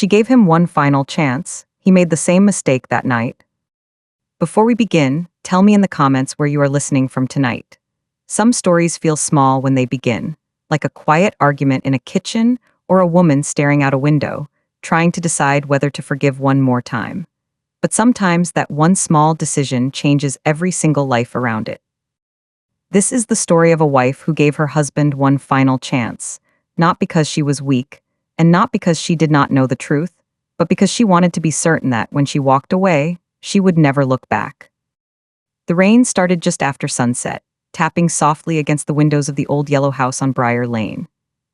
She gave him one final chance. He made the same mistake that night. Before we begin, tell me in the comments where you are listening from tonight. Some stories feel small when they begin, like a quiet argument in a kitchen or a woman staring out a window, trying to decide whether to forgive one more time. But sometimes that one small decision changes every single life around it. This is the story of a wife who gave her husband one final chance, not because she was weak, and not because she did not know the truth, but because she wanted to be certain that when she walked away, she would never look back. The rain started just after sunset, tapping softly against the windows of the old yellow house on Briar Lane.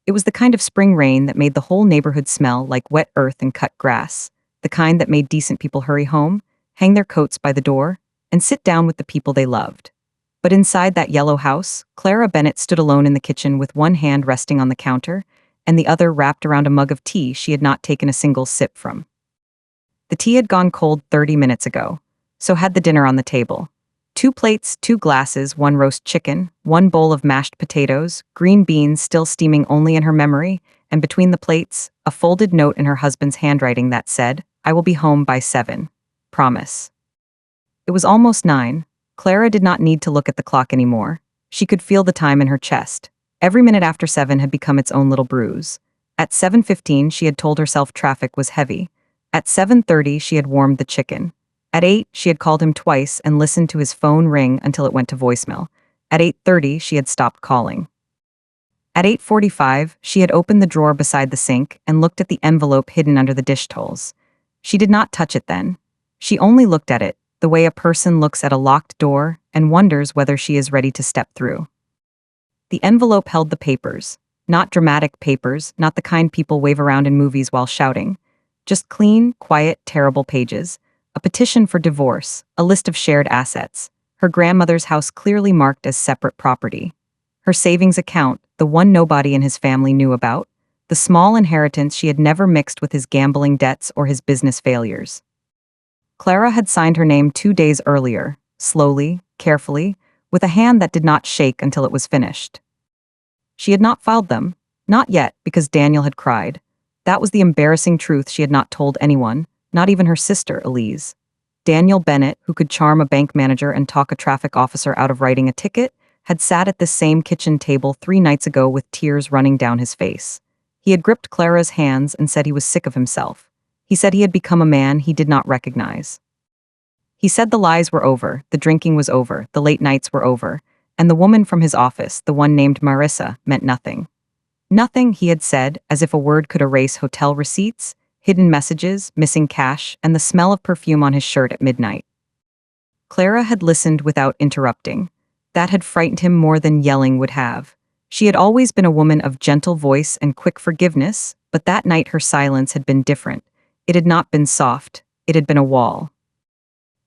It was the kind of spring rain that made the whole neighborhood smell like wet earth and cut grass, the kind that made decent people hurry home, hang their coats by the door, and sit down with the people they loved. But inside that yellow house, Clara Bennett stood alone in the kitchen with one hand resting on the counter and the other wrapped around a mug of tea she had not taken a single sip from. The tea had gone cold 30 minutes ago, so had the dinner on the table. 2 plates, 2 glasses, 1 roast chicken, 1 bowl of mashed potatoes, green beans still steaming only in her memory, and between the plates, a folded note in her husband's handwriting that said, "I will be home by 7. Promise." It was almost 9. Clara did not need to look at the clock anymore. She could feel the time in her chest. Every minute after 7 had become its own little bruise. At 7:15, she had told herself traffic was heavy. At 7:30, she had warmed the chicken. At 8, she had called him twice and listened to his phone ring until it went to voicemail. At 8:30, she had stopped calling. At 8:45, she had opened the drawer beside the sink and looked at the envelope hidden under the dish towels. She did not touch it then. She only looked at it, the way a person looks at a locked door and wonders whether she is ready to step through. The envelope held the papers. Not dramatic papers, not the kind people wave around in movies while shouting. Just clean, quiet, terrible pages. A petition for divorce, a list of shared assets, her grandmother's house clearly marked as separate property, her savings account, the one nobody in his family knew about, the small inheritance she had never mixed with his gambling debts or his business failures. Clara had signed her name 2 days earlier, slowly, carefully, with a hand that did not shake until it was finished. She had not filed them, not yet, because Daniel had cried. That was the embarrassing truth she had not told anyone, not even her sister, Elise. Daniel Bennett, who could charm a bank manager and talk a traffic officer out of writing a ticket, had sat at this same kitchen table 3 nights ago with tears running down his face. He had gripped Clara's hands and said he was sick of himself. He said he had become a man he did not recognize. He said the lies were over, the drinking was over, the late nights were over, and the woman from his office, the one named Marissa, meant nothing. Nothing, he had said, as if a word could erase hotel receipts, hidden messages, missing cash, and the smell of perfume on his shirt at midnight. Clara had listened without interrupting. That had frightened him more than yelling would have. She had always been a woman of gentle voice and quick forgiveness, but that night her silence had been different. It had not been soft, it had been a wall.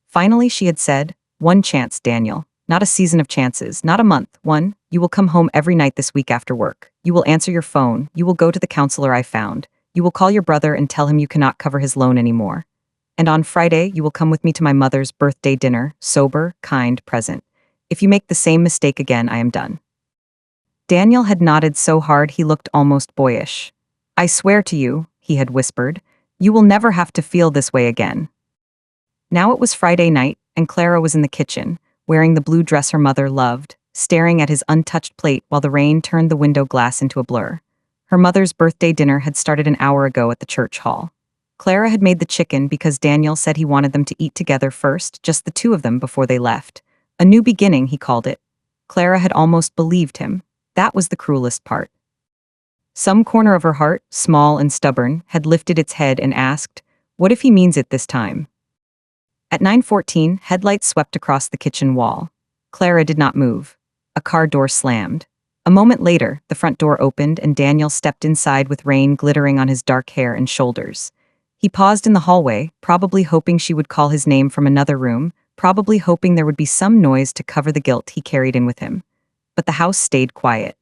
Finally she had said, "One chance, Daniel. Not a season of chances, not a month. 1, you will come home every night this week after work. You will answer your phone, you will go to the counselor I found. You will call your brother and tell him you cannot cover his loan anymore. And on Friday, you will come with me to my mother's birthday dinner, sober, kind, present. If you make the same mistake again, I am done." Daniel had nodded so hard he looked almost boyish. "I swear to you," he had whispered, "you will never have to feel this way again." Now it was Friday night, and Clara was in the kitchen, wearing the blue dress her mother loved, staring at his untouched plate while the rain turned the window glass into a blur. Her mother's birthday dinner had started an hour ago at the church hall. Clara had made the chicken because Daniel said he wanted them to eat together first, just the 2 of them before they left. A new beginning, he called it. Clara had almost believed him. That was the cruelest part. Some corner of her heart, small and stubborn, had lifted its head and asked, what if he means it this time? At 9:14, headlights swept across the kitchen wall. Clara did not move. A car door slammed. A moment later, the front door opened and Daniel stepped inside with rain glittering on his dark hair and shoulders. He paused in the hallway, probably hoping she would call his name from another room, probably hoping there would be some noise to cover the guilt he carried in with him. But the house stayed quiet.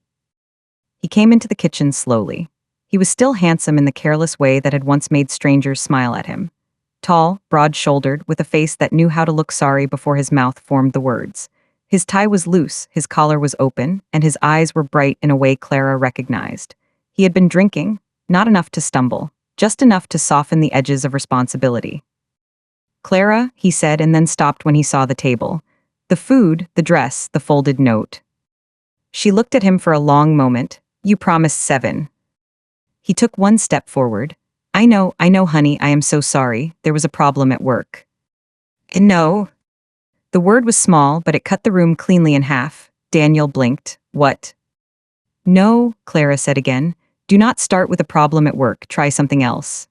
He came into the kitchen slowly. He was still handsome in the careless way that had once made strangers smile at him. Tall, broad-shouldered, with a face that knew how to look sorry before his mouth formed the words. His tie was loose, his collar was open, and his eyes were bright in a way Clara recognized. He had been drinking, not enough to stumble, just enough to soften the edges of responsibility. Clara, he said, and then stopped when he saw the table. The food, the dress, the folded note. She looked at him for a long moment. You promised 7. He took one step forward. I know, honey, I am so sorry. There was a problem at work. No. The word was small, but it cut the room cleanly in half. Daniel blinked. What? No, Clara said again. Do not start with a problem at work. Try something else.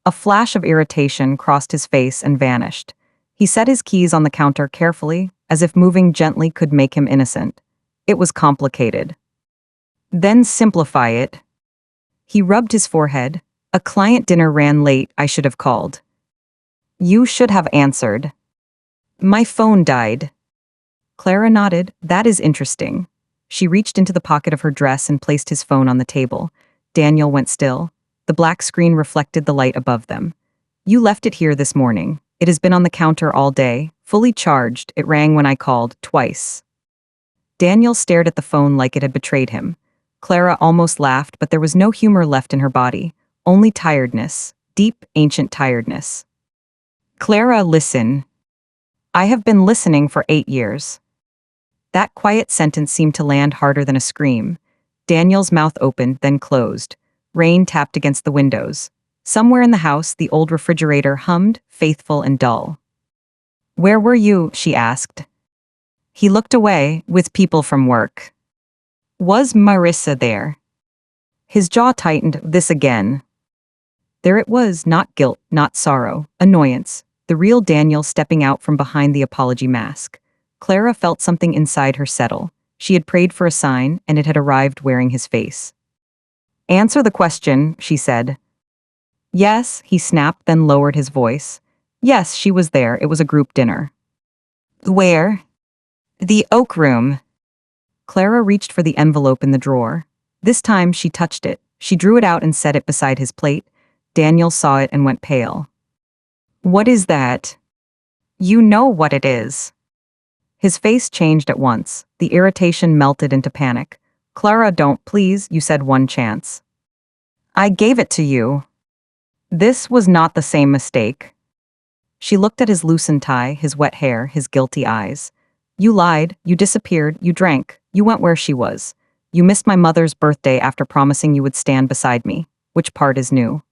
A flash of irritation crossed his face and vanished. He set his keys on the counter carefully, as if moving gently could make him innocent. It was complicated. Then simplify it. He rubbed his forehead. A client dinner ran late. I should have called. You should have answered. My phone died. Clara nodded. That is interesting. She reached into the pocket of her dress and placed his phone on the table. Daniel went still. The black screen reflected the light above them. You left it here this morning. It has been on the counter all day, fully charged. It rang when I called, twice. Daniel stared at the phone like it had betrayed him. Clara almost laughed, but there was no humor left in her body, only tiredness, deep, ancient tiredness. Clara, listen. I have been listening for 8 years. That quiet sentence seemed to land harder than a scream. Daniel's mouth opened, then closed. Rain tapped against the windows. Somewhere in the house, the old refrigerator hummed, faithful and dull. Where were you? She asked. He looked away, with people from work. Was Marissa there? His jaw tightened. This again. There it was, not guilt, not sorrow, annoyance, the real Daniel stepping out from behind the apology mask. Clara felt something inside her settle. She had prayed for a sign, and it had arrived wearing his face. Answer the question, she said. Yes, he snapped, then lowered his voice. Yes, she was there. It was a group dinner. Where? The Oak Room. Clara reached for the envelope in the drawer. This time she touched it. She drew it out and set it beside his plate. Daniel saw it and went pale. What is that? You know what it is. His face changed at once. The irritation melted into panic. Clara, don't, please, you said one chance. I gave it to you. This was not the same mistake. She looked at his loosened tie, his wet hair, his guilty eyes. You lied, you disappeared, you drank, you went where she was. You missed my mother's birthday after promising you would stand beside me. Which part is new?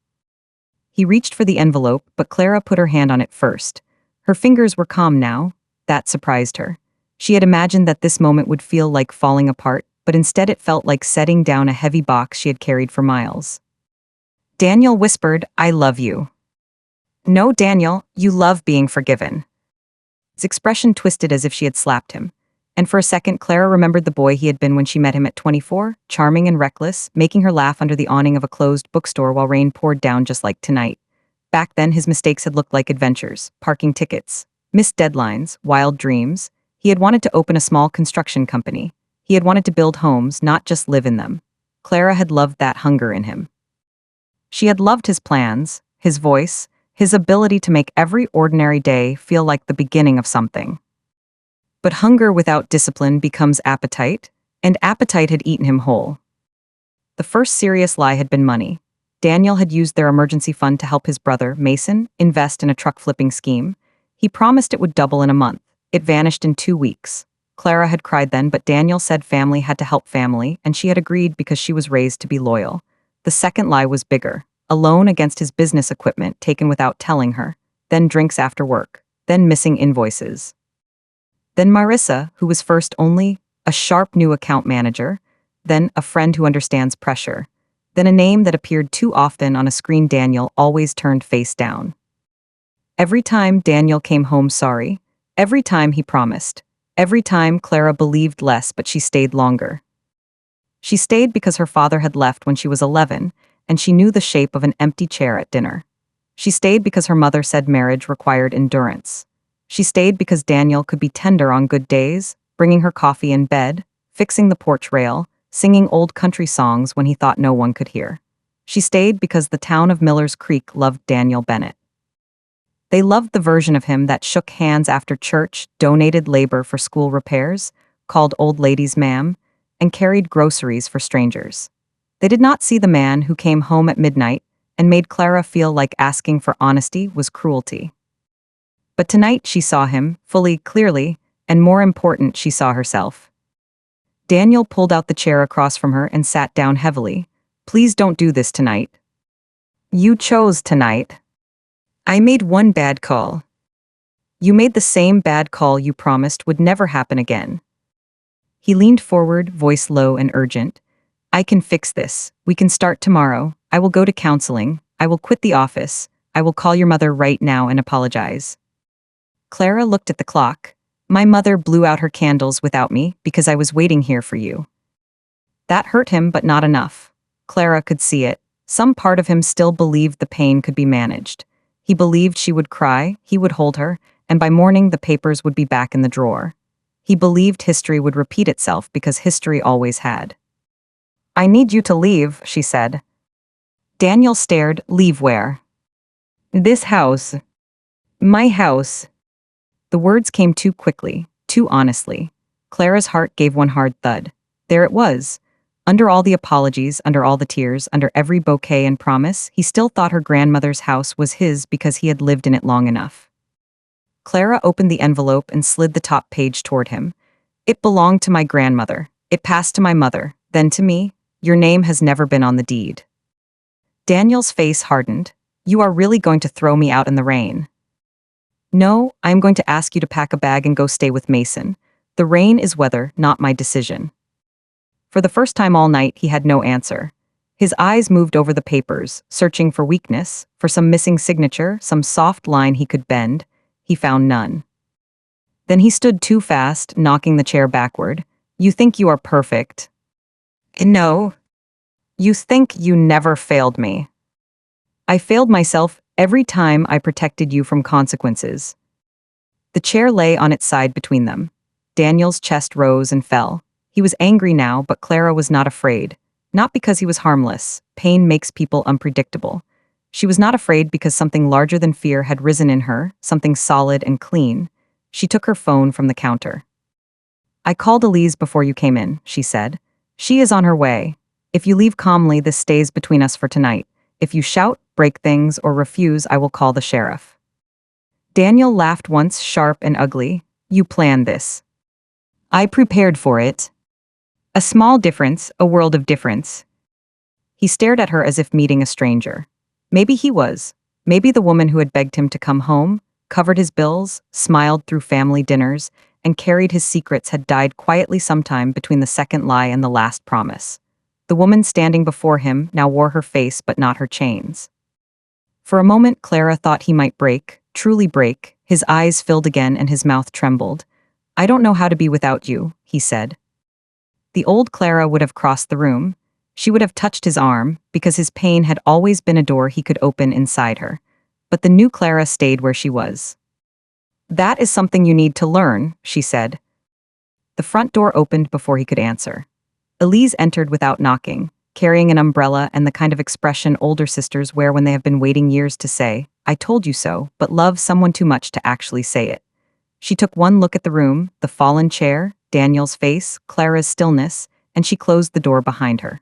He reached for the envelope, but Clara put her hand on it first. Her fingers were calm now. That surprised her. She had imagined that this moment would feel like falling apart, but instead it felt like setting down a heavy box she had carried for miles. Daniel whispered, I love you. No, Daniel, you love being forgiven. His expression twisted as if she had slapped him. And for a second, Clara remembered the boy he had been when she met him at 24, charming and reckless, making her laugh under the awning of a closed bookstore while rain poured down just like tonight. Back then, his mistakes had looked like adventures, parking tickets, missed deadlines, wild dreams. He had wanted to open a small construction company. He had wanted to build homes, not just live in them. Clara had loved that hunger in him. She had loved his plans, his voice, his ability to make every ordinary day feel like the beginning of something. But hunger without discipline becomes appetite, and appetite had eaten him whole. The first serious lie had been money. Daniel had used their emergency fund to help his brother, Mason, invest in a truck flipping scheme. He promised it would double in a month. It vanished in 2 weeks. Clara had cried then, but Daniel said family had to help family, and she had agreed because she was raised to be loyal. The second lie was bigger. A loan against his business equipment taken without telling her, then drinks after work, then missing invoices. Then Marissa, who was first only a sharp new account manager, then a friend who understands pressure, then a name that appeared too often on a screen. Daniel always turned face down. Every time Daniel came home sorry, every time he promised, every time Clara believed less but she stayed longer. She stayed because her father had left when she was 11, and she knew the shape of an empty chair at dinner. She stayed because her mother said marriage required endurance. She stayed because Daniel could be tender on good days, bringing her coffee in bed, fixing the porch rail, singing old country songs when he thought no one could hear. She stayed because the town of Miller's Creek loved Daniel Bennett. They loved the version of him that shook hands after church, donated labor for school repairs, called old ladies ma'am, and carried groceries for strangers. They did not see the man who came home at midnight and made Clara feel like asking for honesty was cruelty. But tonight she saw him, fully, clearly, and more important, she saw herself. Daniel pulled out the chair across from her and sat down heavily. Please don't do this tonight. You chose tonight. I made one bad call. You made the same bad call you promised would never happen again. He leaned forward, voice low and urgent. I can fix this. We can start tomorrow. I will go to counseling. I will quit the office. I will call your mother right now and apologize. Clara looked at the clock. My mother blew out her candles without me because I was waiting here for you. That hurt him, but not enough. Clara could see it. Some part of him still believed the pain could be managed. He believed she would cry, he would hold her, and by morning the papers would be back in the drawer. He believed history would repeat itself because history always had. I need you to leave, she said. Daniel stared. Leave where? This house. My house. The words came too quickly, too honestly. Clara's heart gave one hard thud. There it was. Under all the apologies, under all the tears, under every bouquet and promise, he still thought her grandmother's house was his because he had lived in it long enough. Clara opened the envelope and slid the top page toward him. It belonged to my grandmother. It passed to my mother, then to me. Your name has never been on the deed. Daniel's face hardened. You are really going to throw me out in the rain? No, I am going to ask you to pack a bag and go stay with Mason. The rain is weather, not my decision. For the first time all night, he had no answer. His eyes moved over the papers, searching for weakness, for some missing signature, some soft line he could bend. He found none. Then he stood too fast, knocking the chair backward. You think you are perfect? No. You think you never failed me. I failed myself every time I protected you from consequences. The chair lay on its side between them. Daniel's chest rose and fell. He was angry now, but Clara was not afraid. Not because he was harmless. Pain makes people unpredictable. She was not afraid because something larger than fear had risen in her, something solid and clean. She took her phone from the counter. I called Elise before you came in, she said. She is on her way. If you leave calmly, this stays between us for tonight. If you shout, break things, or refuse, I will call the sheriff. Daniel laughed once, sharp and ugly. You planned this. I prepared for it. A small difference, a world of difference. He stared at her as if meeting a stranger. Maybe he was. Maybe the woman who had begged him to come home, covered his bills, smiled through family dinners, and carried his secrets had died quietly sometime between the second lie and the last promise. The woman standing before him now wore her face but not her chains. For a moment Clara thought he might break, truly break. His eyes filled again and his mouth trembled. I don't know how to be without you, he said. The old Clara would have crossed the room. She would have touched his arm, because his pain had always been a door he could open inside her. But the new Clara stayed where she was. That is something you need to learn, she said. The front door opened before he could answer. Elise entered without knocking, carrying an umbrella and the kind of expression older sisters wear when they have been waiting years to say, I told you so, but love someone too much to actually say it. She took one look at the room, the fallen chair, Daniel's face, Clara's stillness, and she closed the door behind her.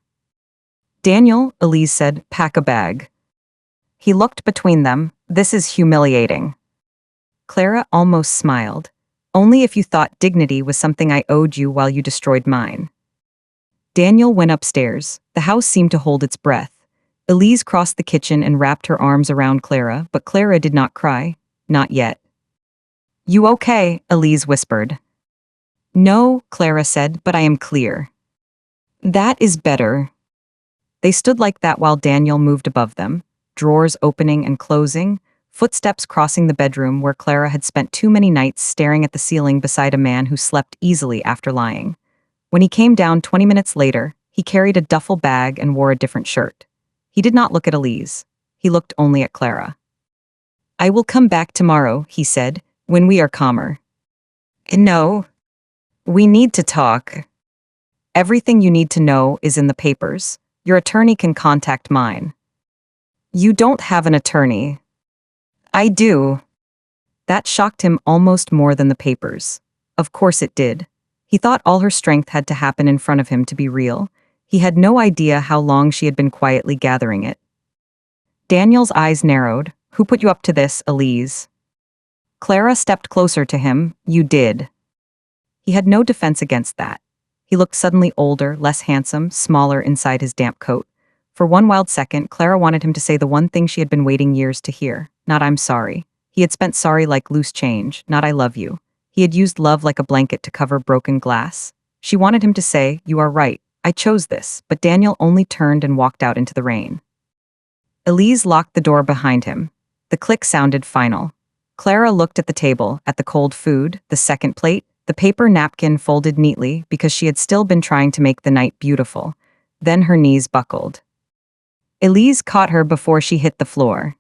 Daniel, Elise said, pack a bag. He looked between them. This is humiliating. Clara almost smiled. Only if you thought dignity was something I owed you while you destroyed mine. Daniel went upstairs. The house seemed to hold its breath. Elise crossed the kitchen and wrapped her arms around Clara, but Clara did not cry. Not yet. You okay? Elise whispered. No, Clara said, but I am clear. That is better. They stood like that while Daniel moved above them, drawers opening and closing, footsteps crossing the bedroom where Clara had spent too many nights staring at the ceiling beside a man who slept easily after lying. When he came down 20 minutes later, he carried a duffel bag and wore a different shirt. He did not look at Elise. He looked only at Clara. I will come back tomorrow, he said, when we are calmer. No. We need to talk. Everything you need to know is in the papers. Your attorney can contact mine. You don't have an attorney. I do. That shocked him almost more than the papers. Of course it did. He thought all her strength had to happen in front of him to be real. He had no idea how long she had been quietly gathering it. Daniel's eyes narrowed. Who put you up to this, Elise? Clara stepped closer to him. You did. He had no defense against that. He looked suddenly older, less handsome, smaller inside his damp coat. For one wild second, Clara wanted him to say the one thing she had been waiting years to hear. Not I'm sorry. He had spent sorry like loose change, not I love you. He had used love like a blanket to cover broken glass. She wanted him to say, you are right, I chose this, but Daniel only turned and walked out into the rain. Elise locked the door behind him. The click sounded final. Clara looked at the table, at the cold food, the second plate, the paper napkin folded neatly because she had still been trying to make the night beautiful. Then her knees buckled. Elise caught her before she hit the floor.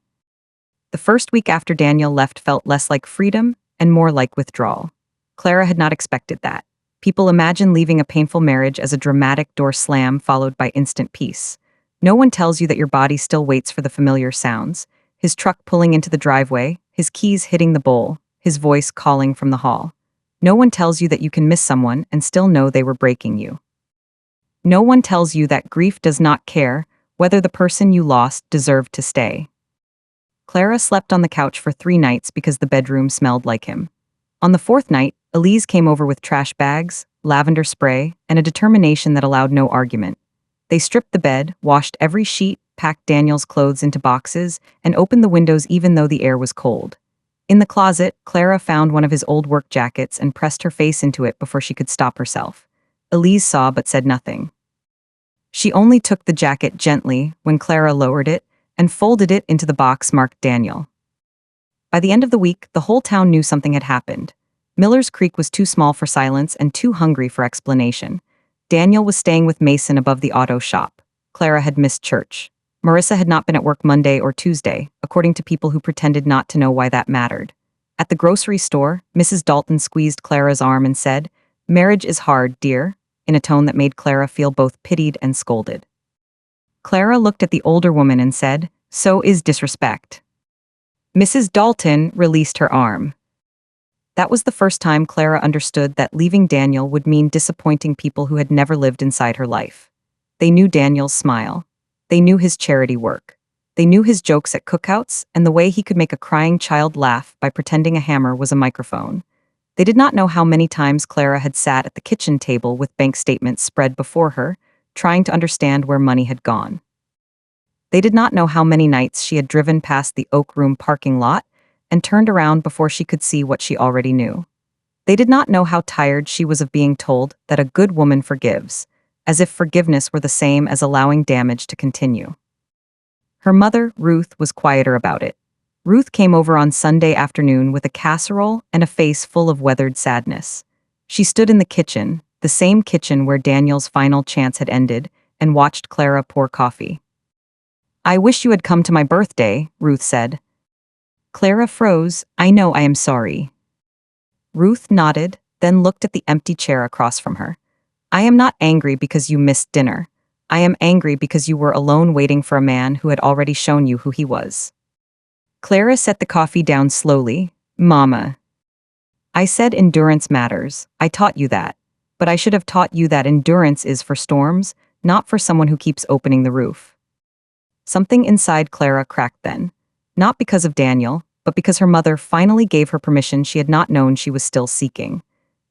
The first week after Daniel left felt less like freedom and more like withdrawal. Clara had not expected that. People imagine leaving a painful marriage as a dramatic door slam followed by instant peace. No one tells you that your body still waits for the familiar sounds. His truck pulling into the driveway, his keys hitting the bowl, his voice calling from the hall. No one tells you that you can miss someone and still know they were breaking you. No one tells you that grief does not care whether the person you lost deserved to stay. Clara slept on the couch for 3 nights because the bedroom smelled like him. On the 4th night, Elise came over with trash bags, lavender spray, and a determination that allowed no argument. They stripped the bed, washed every sheet, packed Daniel's clothes into boxes, and opened the windows even though the air was cold. In the closet, Clara found one of his old work jackets and pressed her face into it before she could stop herself. Elise saw but said nothing. She only took the jacket gently when Clara lowered it and folded it into the box marked Daniel. By the end of the week, the whole town knew something had happened. Miller's Creek was too small for silence and too hungry for explanation. Daniel was staying with Mason above the auto shop. Clara had missed church. Marissa had not been at work Monday or Tuesday, according to people who pretended not to know why that mattered. At the grocery store, Mrs. Dalton squeezed Clara's arm and said, "Marriage is hard, dear," in a tone that made Clara feel both pitied and scolded. Clara looked at the older woman and said, "So is disrespect." Mrs. Dalton released her arm. That was the first time Clara understood that leaving Daniel would mean disappointing people who had never lived inside her life. They knew Daniel's smile. They knew his charity work. They knew his jokes at cookouts and the way he could make a crying child laugh by pretending a hammer was a microphone. They did not know how many times Clara had sat at the kitchen table with bank statements spread before her, trying to understand where money had gone. They did not know how many nights she had driven past the Oak Room parking lot and turned around before she could see what she already knew. They did not know how tired she was of being told that a good woman forgives, as if forgiveness were the same as allowing damage to continue. Her mother, Ruth, was quieter about it. Ruth came over on Sunday afternoon with a casserole and a face full of weathered sadness. She stood in the kitchen, the same kitchen where Daniel's final chance had ended, and watched Clara pour coffee. "I wish you had come to my birthday," Ruth said. Clara froze. "I know I am sorry." Ruth nodded, then looked at the empty chair across from her. "I am not angry because you missed dinner. I am angry because you were alone waiting for a man who had already shown you who he was." Clara set the coffee down slowly. "Mama, I said endurance matters. I taught you that. But I should have taught you that endurance is for storms, not for someone who keeps opening the roof." Something inside Clara cracked then. Not because of Daniel, but because her mother finally gave her permission she had not known she was still seeking.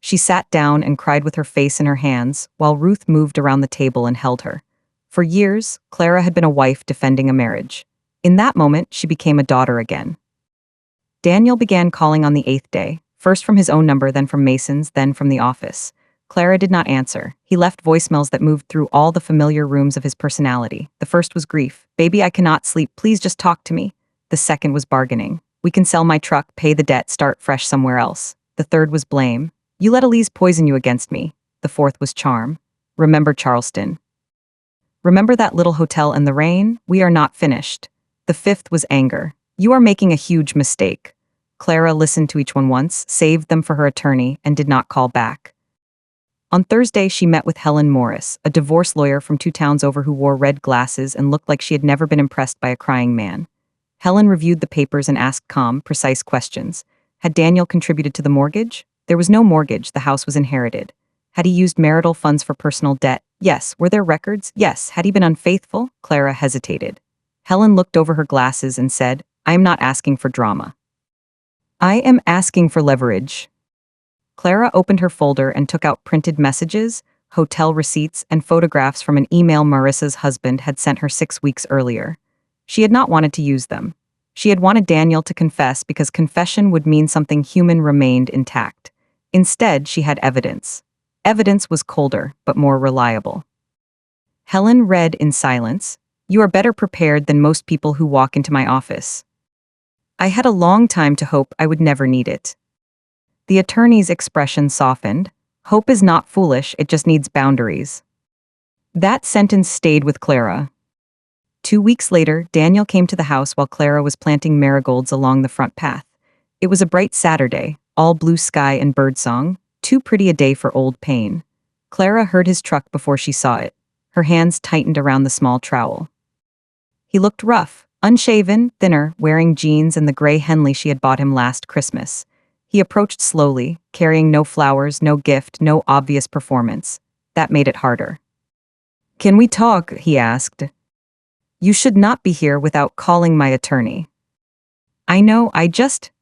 She sat down and cried with her face in her hands while Ruth moved around the table and held her. For years, Clara had been a wife defending a marriage. In that moment, she became a daughter again. Daniel began calling on the 8th day, first from his own number, then from Mason's, then from the office. Clara did not answer. He left voicemails that moved through all the familiar rooms of his personality. The first was grief. "Baby, I cannot sleep. Please just talk to me." The second was bargaining. "We can sell my truck, pay the debt, start fresh somewhere else." The third was blame. "You let Elise poison you against me." The fourth was charm. "Remember Charleston. Remember that little hotel in the rain? We are not finished." The fifth was anger. "You are making a huge mistake." Clara listened to each one once, saved them for her attorney, and did not call back. On Thursday, she met with Helen Morris, a divorce lawyer from 2 towns over who wore red glasses and looked like she had never been impressed by a crying man. Helen reviewed the papers and asked calm, precise questions. Had Daniel contributed to the mortgage? There was no mortgage, the house was inherited. Had he used marital funds for personal debt? Yes. Were there records? Yes. Had he been unfaithful? Clara hesitated. Helen looked over her glasses and said, I am not asking for drama. I am asking for leverage. Clara opened her folder and took out printed messages, hotel receipts, and photographs from an email Marissa's husband had sent her 6 weeks earlier. She had not wanted to use them. She had wanted Daniel to confess because confession would mean something human remained intact. Instead, she had evidence. Evidence was colder, but more reliable. Helen read in silence, You are better prepared than most people who walk into my office. I had a long time to hope I would never need it. The attorney's expression softened. Hope is not foolish, it just needs boundaries. That sentence stayed with Clara. 2 weeks later, Daniel came to the house while Clara was planting marigolds along the front path. It was a bright Saturday, all blue sky and birdsong, too pretty a day for old Payne. Clara heard his truck before she saw it. Her hands tightened around the small trowel. He looked rough, unshaven, thinner, wearing jeans and the gray Henley she had bought him last Christmas. He approached slowly, carrying no flowers, no gift, no obvious performance. That made it harder. Can we talk? He asked. You should not be here without calling my attorney. I know,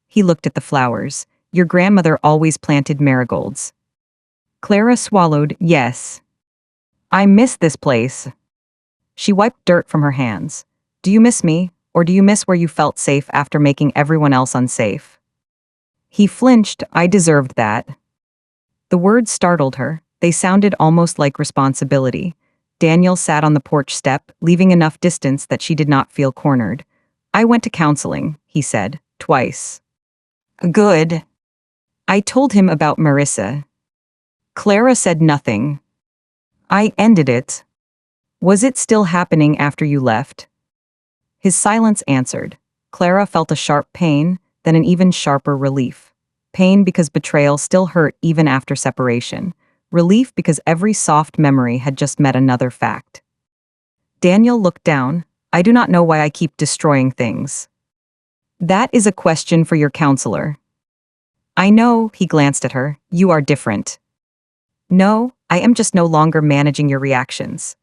he looked at the flowers. Your grandmother always planted marigolds. Clara swallowed, yes. I miss this place. She wiped dirt from her hands. Do you miss me, or do you miss where you felt safe after making everyone else unsafe? He flinched, I deserved that. The words startled her. They sounded almost like responsibility. Daniel sat on the porch step, leaving enough distance that she did not feel cornered. I went to counseling, he said, twice. Good. I told him about Marissa. Clara said nothing. I ended it. Was it still happening after you left? His silence answered. Clara felt a sharp pain, then an even sharper relief. Pain because betrayal still hurt even after separation. Relief because every soft memory had just met another fact. Daniel looked down. I do not know why I keep destroying things. That is a question for your counselor. I know, he glanced at her, you are different. No, I am just no longer managing your reactions.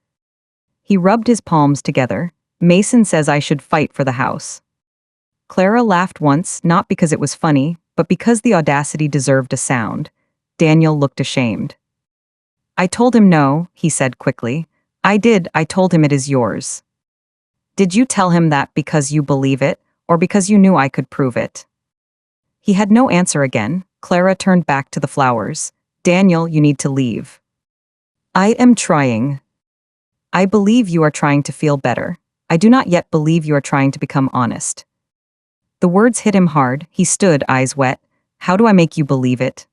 He rubbed his palms together. Mason says I should fight for the house. Clara laughed once, not because it was funny, but because the audacity deserved a sound. Daniel looked ashamed. I told him no, he said quickly. I told him it is yours. Did you tell him that because you believe it, or because you knew I could prove it? He had no answer again. Clara turned back to the flowers. Daniel, you need to leave. I am trying. I believe you are trying to feel better. I do not yet believe you are trying to become honest. The words hit him hard. He stood, eyes wet. How do I make you believe it?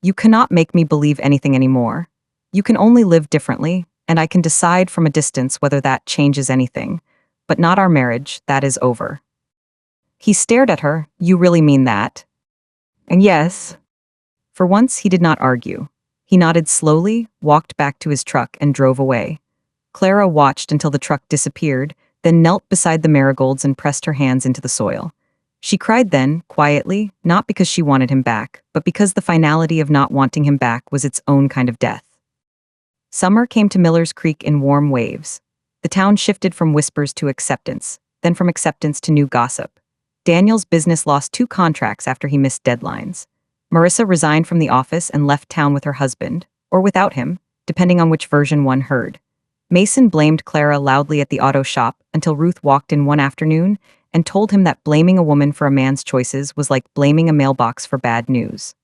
You cannot make me believe anything anymore. You can only live differently, and I can decide from a distance whether that changes anything. But not our marriage, that is over. He stared at her. You really mean that? And yes. For once, he did not argue. He nodded slowly, walked back to his truck, and drove away. Clara watched until the truck disappeared, then knelt beside the marigolds and pressed her hands into the soil. She cried then, quietly, not because she wanted him back, but because the finality of not wanting him back was its own kind of death. Summer came to Miller's Creek in warm waves. The town shifted from whispers to acceptance, then from acceptance to new gossip. Daniel's business lost 2 contracts after he missed deadlines. Marissa resigned from the office and left town with her husband, or without him, depending on which version one heard. Mason blamed Clara loudly at the auto shop until Ruth walked in one afternoon and told him that blaming a woman for a man's choices was like blaming a mailbox for bad news.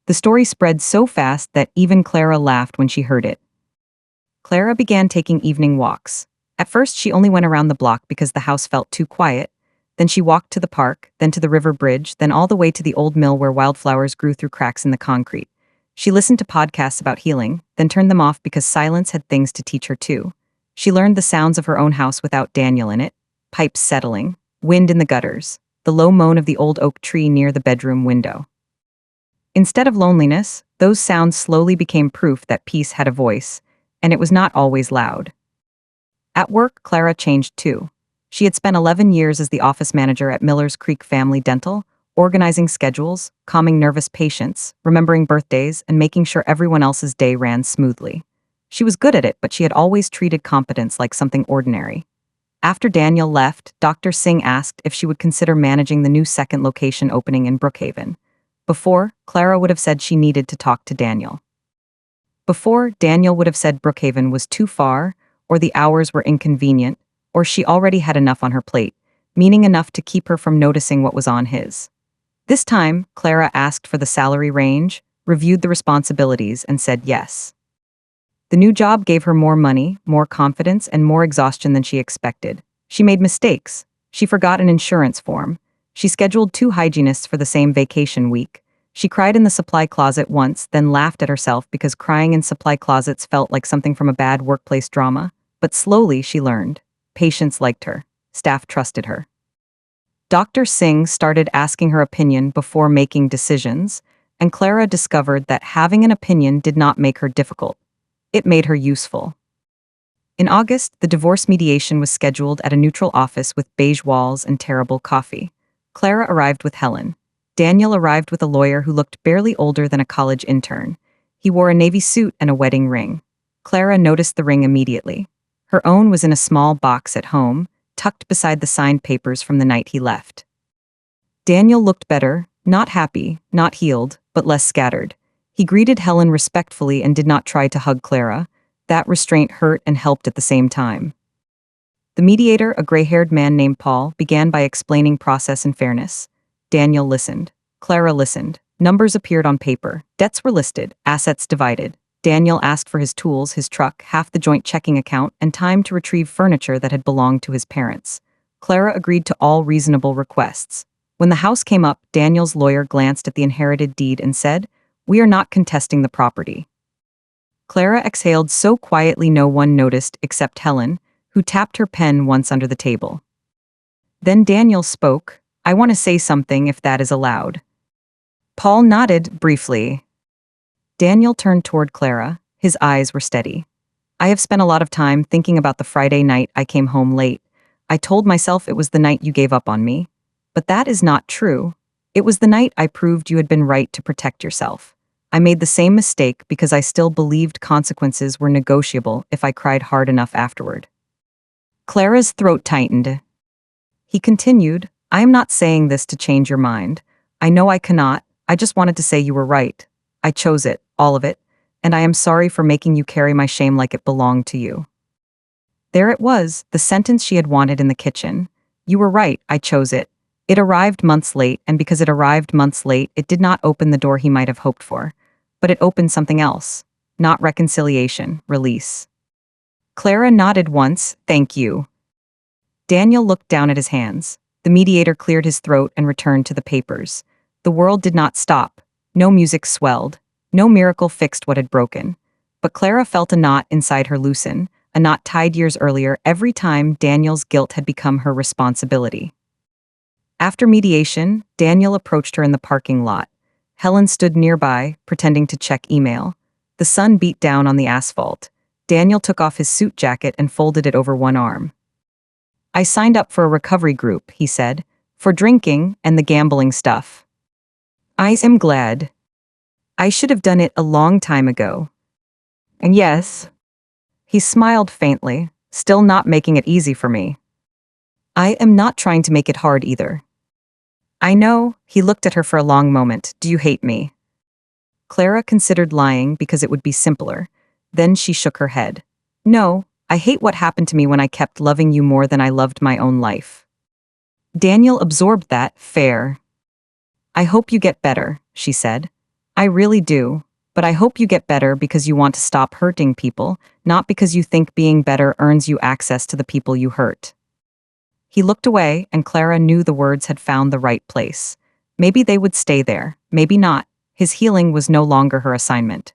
The story spread so fast that even Clara laughed when she heard it. Clara began taking evening walks. At first, she only went around the block because the house felt too quiet. Then she walked to the park, then to the river bridge, then all the way to the old mill where wildflowers grew through cracks in the concrete. She listened to podcasts about healing, then turned them off because silence had things to teach her too. She learned the sounds of her own house without Daniel in it, pipes settling, wind in the gutters, the low moan of the old oak tree near the bedroom window. Instead of loneliness, those sounds slowly became proof that peace had a voice, and it was not always loud. At work, Clara changed too. She had spent 11 years as the office manager at Miller's Creek Family Dental, organizing schedules, calming nervous patients, remembering birthdays, and making sure everyone else's day ran smoothly. She was good at it, but she had always treated competence like something ordinary. After Daniel left, Dr. Singh asked if she would consider managing the new second location opening in Brookhaven. Before, Clara would have said she needed to talk to Daniel. Before, Daniel would have said Brookhaven was too far, or the hours were inconvenient, or she already had enough on her plate, meaning enough to keep her from noticing what was on his. This time, Clara asked for the salary range, reviewed the responsibilities, and said yes. The new job gave her more money, more confidence, and more exhaustion than she expected. She made mistakes. She forgot an insurance form. She scheduled 2 hygienists for the same vacation week. She cried in the supply closet once, then laughed at herself because crying in supply closets felt like something from a bad workplace drama. But slowly she learned. Patients liked her. Staff trusted her. Dr. Singh started asking her opinion before making decisions, and Clara discovered that having an opinion did not make her difficult. It made her useful. In August, the divorce mediation was scheduled at a neutral office with beige walls and terrible coffee. Clara arrived with Helen. Daniel arrived with a lawyer who looked barely older than a college intern. He wore a navy suit and a wedding ring. Clara noticed the ring immediately. Her own was in a small box at home, tucked beside the signed papers from the night he left. Daniel looked better, not happy, not healed, but less scattered. He greeted Helen respectfully and did not try to hug Clara. That restraint hurt and helped at the same time. The mediator, a gray-haired man named Paul, began by explaining process and fairness. Daniel listened. Clara listened. Numbers appeared on paper. Debts were listed. Assets divided. Daniel asked for his tools, his truck, half the joint checking account, and time to retrieve furniture that had belonged to his parents. Clara agreed to all reasonable requests. When the house came up, Daniel's lawyer glanced at the inherited deed and said, "We are not contesting the property." Clara exhaled so quietly no one noticed except Helen, who tapped her pen once under the table. Then Daniel spoke, "I want to say something if that is allowed." Paul nodded briefly. Daniel turned toward Clara. His eyes were steady. "I have spent a lot of time thinking about the Friday night I came home late. I told myself it was the night you gave up on me. But that is not true. It was the night I proved you had been right to protect yourself. I made the same mistake because I still believed consequences were negotiable if I cried hard enough afterward." Clara's throat tightened. He continued, "I am not saying this to change your mind. I know I cannot. I just wanted to say you were right. I chose it, all of it, and I am sorry for making you carry my shame like it belonged to you." There it was, the sentence she had wanted in the kitchen. You were right, I chose it. It arrived months late, and because it arrived months late, it did not open the door he might have hoped for. But it opened something else. Not reconciliation, release. Clara nodded once, "Thank you." Daniel looked down at his hands. The mediator cleared his throat and returned to the papers. The world did not stop. No music swelled. No miracle fixed what had broken. But Clara felt a knot inside her loosen, a knot tied years earlier every time Daniel's guilt had become her responsibility. After mediation, Daniel approached her in the parking lot. Helen stood nearby, pretending to check email. The sun beat down on the asphalt. Daniel took off his suit jacket and folded it over one arm. "I signed up for a recovery group," he said, "for drinking and the gambling stuff. I am glad. I should have done it a long time ago. And yes," he smiled faintly, "still not making it easy for me. I am not trying to make it hard either." "I know," he looked at her for a long moment. "Do you hate me?" Clara considered lying because it would be simpler. Then she shook her head. "No, I hate what happened to me when I kept loving you more than I loved my own life." Daniel absorbed that, fair. "I hope you get better," she said. "I really do. But I hope you get better because you want to stop hurting people, not because you think being better earns you access to the people you hurt." He looked away, and Clara knew the words had found the right place. Maybe they would stay there, maybe not. His healing was no longer her assignment.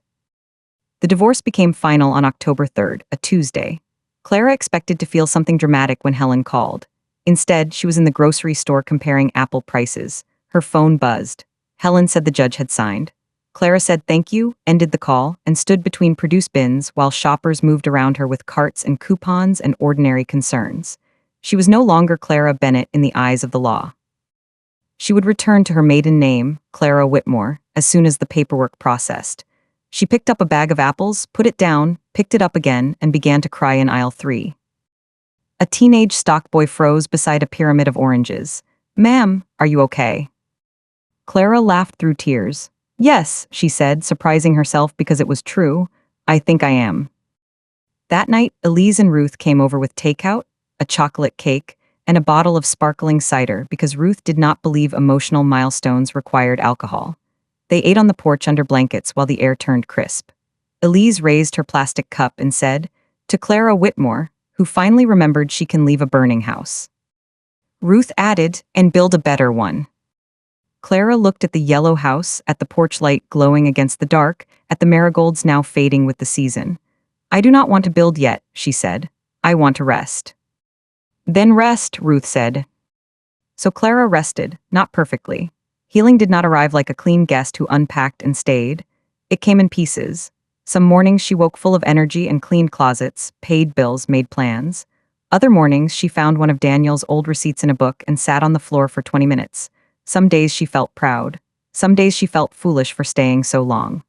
The divorce became final on October 3rd, a Tuesday. Clara expected to feel something dramatic when Helen called. Instead, she was in the grocery store comparing apple prices. Her phone buzzed. Helen said the judge had signed. Clara said thank you, ended the call, and stood between produce bins while shoppers moved around her with carts and coupons and ordinary concerns. She was no longer Clara Bennett in the eyes of the law. She would return to her maiden name, Clara Whitmore, as soon as the paperwork processed. She picked up a bag of apples, put it down, picked it up again, and began to cry in aisle 3. A teenage stockboy froze beside a pyramid of oranges. "Ma'am, are you okay?" Clara laughed through tears. "Yes," she said, surprising herself because it was true. "I think I am." That night, Elise and Ruth came over with takeout, a chocolate cake, and a bottle of sparkling cider because Ruth did not believe emotional milestones required alcohol. They ate on the porch under blankets while the air turned crisp. Elise raised her plastic cup and said, "To Clara Whitmore, who finally remembered she can leave a burning house." Ruth added, "And build a better one." Clara looked at the yellow house, at the porch light glowing against the dark, at the marigolds now fading with the season. "I do not want to build yet," she said. "I want to rest." "Then rest," Ruth said. So Clara rested, not perfectly. Healing did not arrive like a clean guest who unpacked and stayed. It came in pieces. Some mornings she woke full of energy and cleaned closets, paid bills, made plans. Other mornings she found one of Daniel's old receipts in a book and sat on the floor for 20 minutes. Some days she felt proud. Some days she felt foolish for staying so long.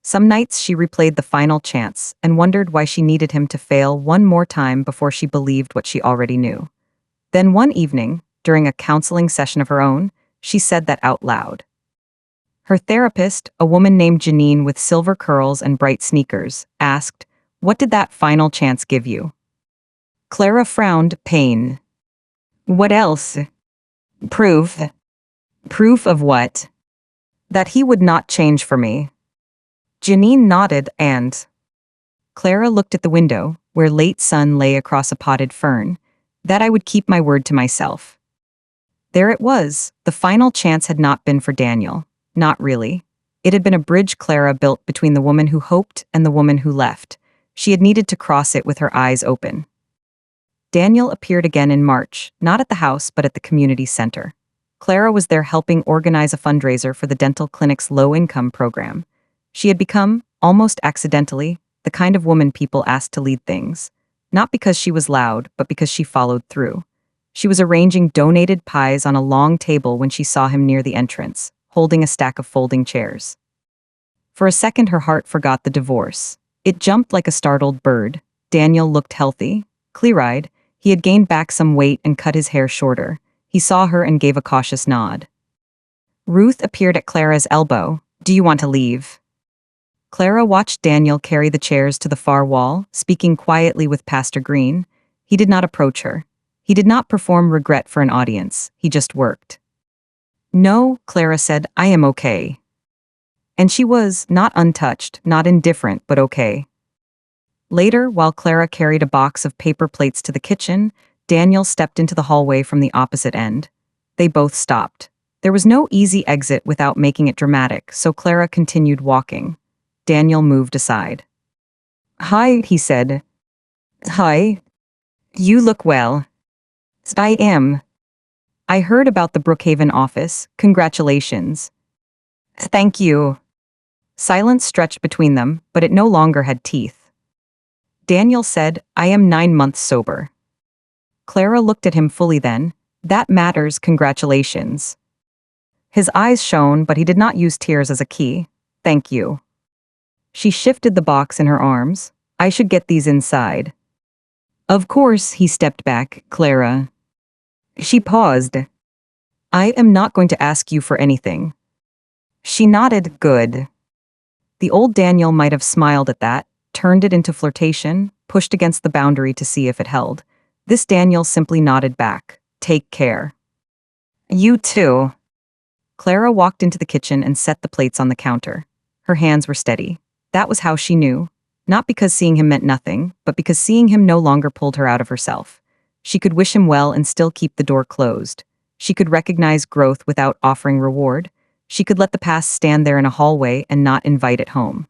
Some nights she replayed the final chance and wondered why she needed him to fail one more time before she believed what she already knew. Then one evening, during a counseling session of her own, she said that out loud. Her therapist, a woman named Janine with silver curls and bright sneakers, asked, "What did that final chance give you?" Clara frowned, pain. "What else?" "Proof." "Proof of what?" "That he would not change for me." Janine nodded and Clara looked at the window, where late sun lay across a potted fern, "that I would keep my word to myself." There it was. The final chance had not been for Daniel. Not really. It had been a bridge Clara built between the woman who hoped and the woman who left. She had needed to cross it with her eyes open. Daniel appeared again in March, not at the house but at the community center. Clara was there helping organize a fundraiser for the dental clinic's low-income program. She had become, almost accidentally, the kind of woman people asked to lead things. Not because she was loud, but because she followed through. She was arranging donated pies on a long table when she saw him near the entrance, holding a stack of folding chairs. For a second her heart forgot the divorce. It jumped like a startled bird. Daniel looked healthy, clear-eyed. He had gained back some weight and cut his hair shorter. He saw her and gave a cautious nod. Ruth appeared at Clara's elbow. "Do you want to leave?" Clara watched Daniel carry the chairs to the far wall, speaking quietly with Pastor Green. He did not approach her. He did not perform regret for an audience. He just worked. "No," Clara said, "I am okay." And she was, not untouched, not indifferent, but okay. Later, while Clara carried a box of paper plates to the kitchen, Daniel stepped into the hallway from the opposite end. They both stopped. There was no easy exit without making it dramatic, so Clara continued walking. Daniel moved aside. "Hi," he said. "Hi. You look well." "I am. I heard about the Brookhaven office. Congratulations." "Thank you." Silence stretched between them, but it no longer had teeth. Daniel said, "I am 9 months sober." Clara looked at him fully then. "That matters, congratulations." His eyes shone, but he did not use tears as a key. "Thank you." She shifted the box in her arms. "I should get these inside." "Of course," he stepped back. "Clara." She paused. "I am not going to ask you for anything." She nodded. "Good." The old Daniel might have smiled at that, turned it into flirtation, pushed against the boundary to see if it held. This Daniel simply nodded back. "Take care." "You too." Clara walked into the kitchen and set the plates on the counter. Her hands were steady. That was how she knew. Not because seeing him meant nothing, but because seeing him no longer pulled her out of herself. She could wish him well and still keep the door closed. She could recognize growth without offering reward. She could let the past stand there in a hallway and not invite it home.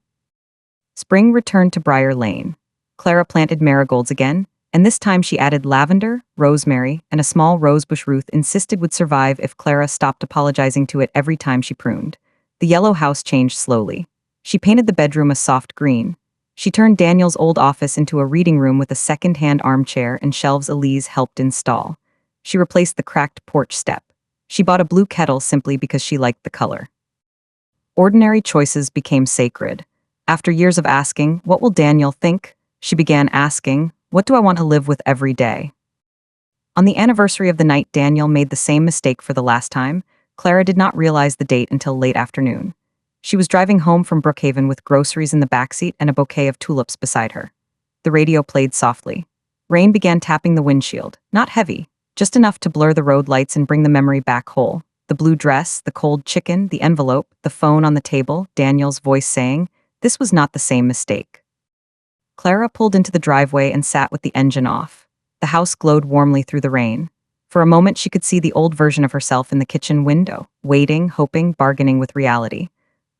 Spring returned to Briar Lane. Clara planted marigolds again, and this time she added lavender, rosemary, and a small rosebush Ruth insisted would survive if Clara stopped apologizing to it every time she pruned. The yellow house changed slowly. She painted the bedroom a soft green. She turned Daniel's old office into a reading room with a second-hand armchair and shelves Elise helped install. She replaced the cracked porch step. She bought a blue kettle simply because she liked the color. Ordinary choices became sacred. After years of asking, "What will Daniel think?" she began asking, What do I want to live with every day? On the anniversary of the night Daniel made the same mistake for the last time, Clara did not realize the date until late afternoon. She was driving home from Brookhaven with groceries in the backseat and a bouquet of tulips beside her. The radio played softly. Rain began tapping the windshield, not heavy, just enough to blur the road lights and bring the memory back whole. The blue dress, the cold chicken, the envelope, the phone on the table, Daniel's voice saying, this was not the same mistake. Clara pulled into the driveway and sat with the engine off. The house glowed warmly through the rain. For a moment she could see the old version of herself in the kitchen window, waiting, hoping, bargaining with reality.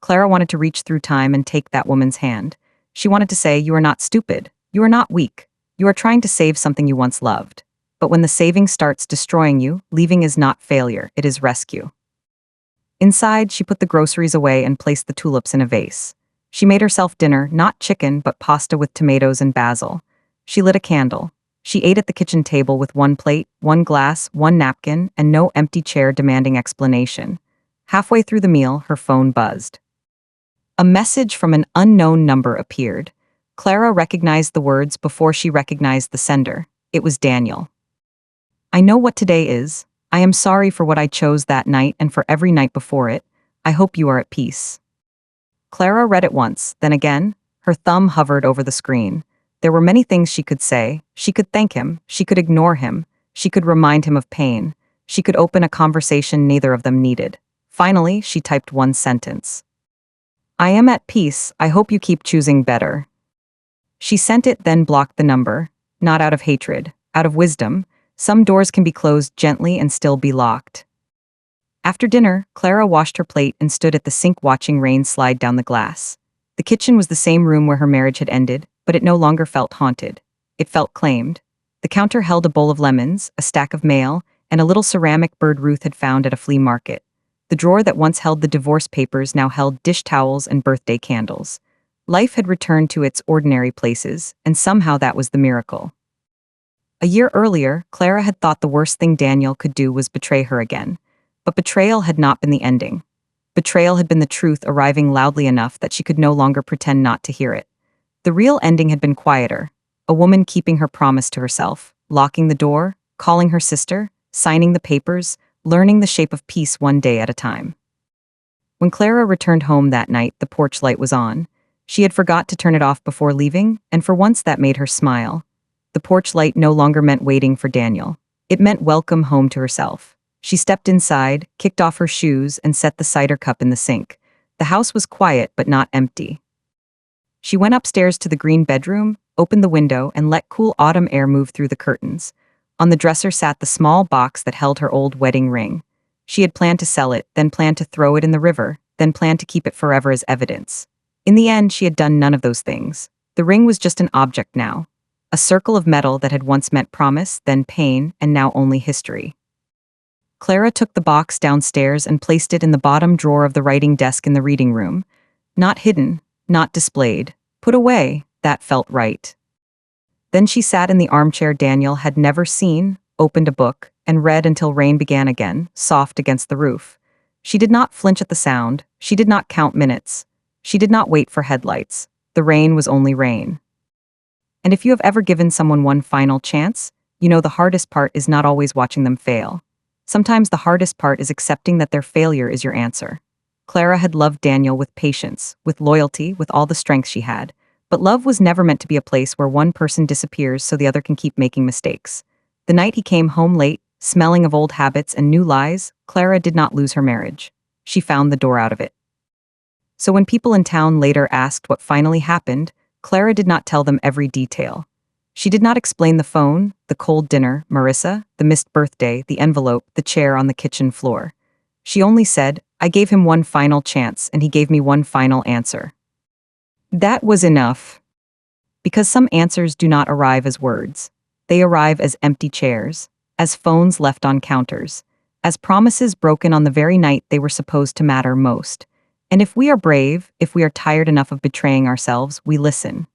Clara wanted to reach through time and take that woman's hand. She wanted to say, you are not stupid. You are not weak. You are trying to save something you once loved. But when the saving starts destroying you, leaving is not failure, it is rescue. Inside, she put the groceries away and placed the tulips in a vase. She made herself dinner, not chicken, but pasta with tomatoes and basil. She lit a candle. She ate at the kitchen table with one plate, one glass, one napkin, and no empty chair demanding explanation. Halfway through the meal, her phone buzzed. A message from an unknown number appeared. Clara recognized the words before she recognized the sender. It was Daniel. I know what today is. I am sorry for what I chose that night and for every night before it. I hope you are at peace. Clara read it once, then again. Her thumb hovered over the screen. There were many things she could say. She could thank him. She could ignore him. She could remind him of pain. She could open a conversation neither of them needed. Finally, she typed one sentence. I am at peace. I hope you keep choosing better. She sent it, then blocked the number. Not out of hatred, out of wisdom. Some doors can be closed gently and still be locked. After dinner, Clara washed her plate and stood at the sink watching rain slide down the glass. The kitchen was the same room where her marriage had ended, but it no longer felt haunted. It felt claimed. The counter held a bowl of lemons, a stack of mail, and a little ceramic bird Ruth had found at a flea market. The drawer that once held the divorce papers now held dish towels and birthday candles. Life had returned to its ordinary places, and somehow that was the miracle. A year earlier, Clara had thought the worst thing Daniel could do was betray her again. But betrayal had not been the ending. Betrayal had been the truth arriving loudly enough that she could no longer pretend not to hear it. The real ending had been quieter. A woman keeping her promise to herself, locking the door, calling her sister, signing the papers, learning the shape of peace one day at a time. When Clara returned home that night, the porch light was on. She had forgot to turn it off before leaving, and for once that made her smile. The porch light no longer meant waiting for Daniel. It meant welcome home to herself. She stepped inside, kicked off her shoes, and set the cider cup in the sink. The house was quiet but not empty. She went upstairs to the green bedroom, opened the window, and let cool autumn air move through the curtains. On the dresser sat the small box that held her old wedding ring. She had planned to sell it, then planned to throw it in the river, then planned to keep it forever as evidence. In the end, she had done none of those things. The ring was just an object now. A circle of metal that had once meant promise, then pain, and now only history. Clara took the box downstairs and placed it in the bottom drawer of the writing desk in the reading room. Not hidden, not displayed. Put away, that felt right. Then she sat in the armchair Daniel had never seen, opened a book, and read until rain began again, soft against the roof. She did not flinch at the sound. She did not count minutes. She did not wait for headlights. The rain was only rain. And if you have ever given someone one final chance, you know the hardest part is not always watching them fail. Sometimes the hardest part is accepting that their failure is your answer. Clara had loved Daniel with patience, with loyalty, with all the strength she had. But love was never meant to be a place where one person disappears so the other can keep making mistakes. The night he came home late, smelling of old habits and new lies, Clara did not lose her marriage. She found the door out of it. So when people in town later asked what finally happened, Clara did not tell them every detail. She did not explain the phone, the cold dinner, Marissa, the missed birthday, the envelope, the chair on the kitchen floor. She only said, I gave him one final chance and he gave me one final answer. That was enough. Because some answers do not arrive as words. They arrive as empty chairs, as phones left on counters, as promises broken on the very night they were supposed to matter most. And if we are brave, if we are tired enough of betraying ourselves, we listen.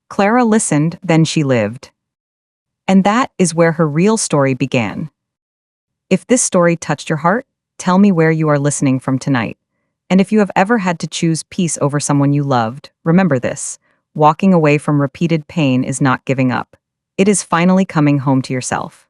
Clara listened, then she lived. And that is where her real story began. If this story touched your heart, tell me where you are listening from tonight. And if you have ever had to choose peace over someone you loved, remember this: walking away from repeated pain is not giving up. It is finally coming home to yourself.